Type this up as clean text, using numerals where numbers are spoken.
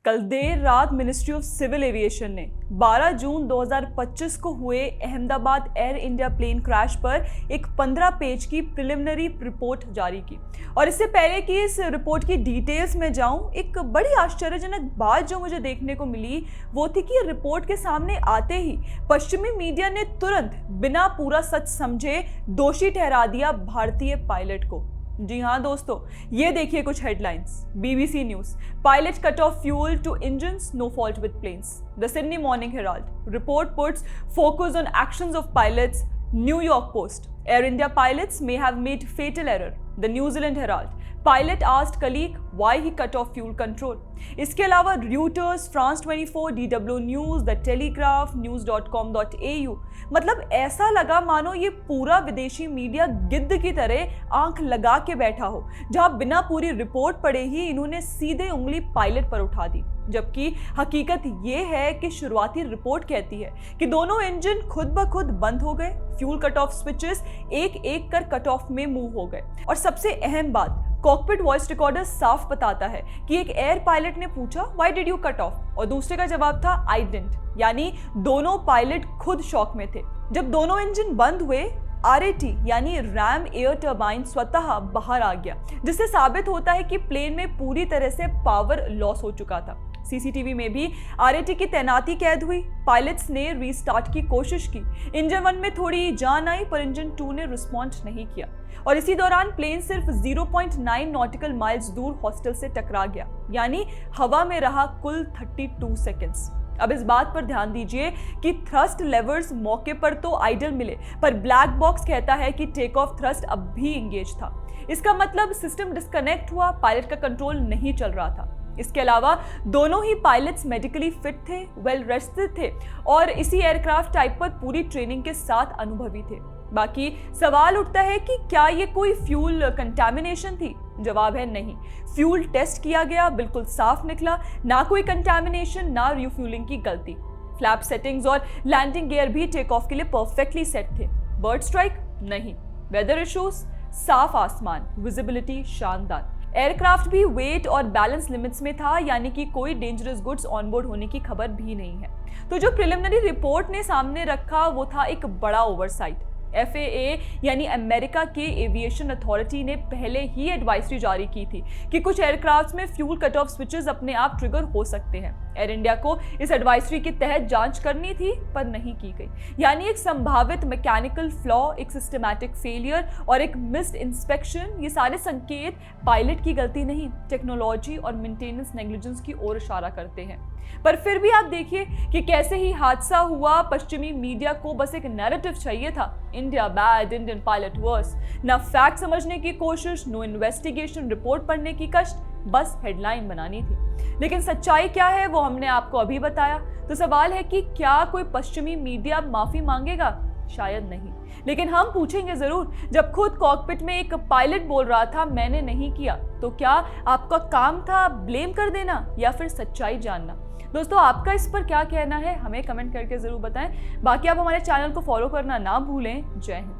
कल देर रात ministry of civil aviation ने 12 जून 2025 को हुए Ahmedabad Air India plane crash पर एक 15 पेज की प्रिलिमिनरी रिपोर्ट जारी की। और इससे पहले कि इस रिपोर्ट की डिटेल्स में जाऊं, एक बड़ी आश्चर्यजनक बात जो मुझे देखने को मिली वो थी कि रिपोर्ट के सामने आते ही पश्चिमी मीडिया ने तुरंत बिना पूरा सच समझे दोषी ठहरा दिया भारतीय पायलट को। जी हाँ दोस्तों, ये देखिए कुछ headlines. BBC news, pilot cut off fuel to engines, no fault with planes. The Sydney Morning Herald, report puts focus on actions of pilots. New York Post, Air India pilots may have made fatal error। The New Zealand Herald, pilot asked colleague why he cut off fuel control। इसके अलावा Reuters, France 24, DW news, the telegraph, news.com.au। मतलब ऐसा लगा मानो ये पूरा विदेशी media गिद्ध की तरह आंख लगा के बैठा हो, जहां बिना पूरी रिपोर्ट पढ़े ही इन्होंने सीधे उंगली पायलट पर उठा दी। जबकि हकीकत ये है कि शुरुआती रिपोर्ट कहती है कि दोनों इंजन खुद ब खुद बंद हो गए, फ्यूल कट ऑफ स्विचेस एक एक कर कट ऑफ में मूव हो गए। और सबसे अहम बात, कॉकपिट वॉइस रिकॉर्डर साफ बताता है कि एक एयर पायलट ने पूछा why did you cut off, और दूसरे का जवाब था आई डिडंट। यानी दोनों पायलट खुद शॉक में थे। जब दोनों इंजन बंद हुए, RAT यानी रैम एयर टर्बाइन स्वतः बाहर आ गया, जिससे साबित होता है कि प्लेन में पूरी तरह से पावर लॉस हो चुका था। CCTV में भी RAT की तैनाती कैद हुई। पायलट्स ने रीस्टार्ट की कोशिश की। इंजन 1 में थोड़ी जान आई, पर इंजन 2 ने रिस्पॉन्ड नहीं किया। और इसी दौरान प्लेन सिर्फ 0.9 नॉटिकल माइल्स दूर हॉस्टल से टकरा गया, यानी हवा में रहा कुल 32 सेकेंड्स। अब इस बात पर ध्यान दीजिए कि थ्रस्ट लेवर्स मौके पर तो आइडल मिले, पर ब्लैक बॉक्स कहता है कि टेक ऑफ थ्रस्ट अब भी इंगेज था। इसका मतलब सिस्टम डिस्कनेक्ट हुआ, पायलट का कंट्रोल नहीं चल रहा था। इसके अलावा दोनों ही पायलट्स मेडिकली फिट थे, वेल रेस्टेड थे और इसी एयरक्राफ्ट टाइप पर पूरी ट्रेनिंग के साथ अनुभवी थे। बाकी सवाल उठता है कि क्या ये कोई फ्यूल कंटामिनेशन थी? जवाब है नहीं। फ्यूल टेस्ट किया गया, बिल्कुल साफ निकला, ना कोई कंटामिनेशन, ना रिफ्यूलिंग की गलती। फ्लैप सेटिंग्स और लैंडिंग गियर भी टेक ऑफ के लिए परफेक्टली सेट थे। बर्ड स्ट्राइक नहीं। वेदर इश्यूज, साफ आसमान, विजिबिलिटी शानदार। एयरक्राफ्ट भी वेट और बैलेंस लिमिट्स में था, यानी कि कोई डेंजरस गुड्स ऑनबोर्ड होने की खबर भी नहीं है। तो जो प्रिलिमिनरी रिपोर्ट ने सामने रखा वो था एक बड़ा ओवरसाइट। FAA यानी अमेरिका के एविएशन अथॉरिटी ने पहले ही एडवाइजरी जारी की थी कि कुछ एयरक्राफ्ट्स में फ्यूल कट ऑफ स्विचेस अपने आप ट्रिगर हो सकते हैं। एयर इंडिया को इस एडवाइजरी के तहत जांच करनी थी, पर नहीं की गई। यानी एक संभावित मैकेनिकल फ्लॉ, एक सिस्टमैटिक फेलियर और एक मिस्ड इंस्पेक्शन, ये सारे संकेत पायलट की गलती नहीं, टेक्नोलॉजी और मेंटेनेंस नेग्लिजेंस की ओर इशारा करते हैं। पर फिर भी आप देखिए कि कैसे ही हादसा हुआ, पश्चिमी मीडिया को बस एक नैरेटिव चाहिए था, India bad, Indian pilot worse. ना फैक्ट समझने की कोशिश, नो इन्वेस्टिगेशन रिपोर्ट पढ़ने की कष्ट, बस हेडलाइन बनानी थी। लेकिन सच्चाई क्या है वो हमने आपको अभी बताया। तो सवाल है कि क्या कोई पश्चिमी मीडिया माफी मांगेगा? शायद नहीं, लेकिन हम पूछेंगे जरूर। जब खुद कॉकपिट में एक पायलट बोल रहा था मैंने नहीं किया, तो क्या आपका काम था ब्लेम कर देना या फिर सच्चाई जानना? दोस्तों, आपका इस पर क्या कहना है हमें कमेंट करके जरूर बताएं। बाकी आप हमारे चैनल को फॉलो करना ना भूलें। जय हिंद।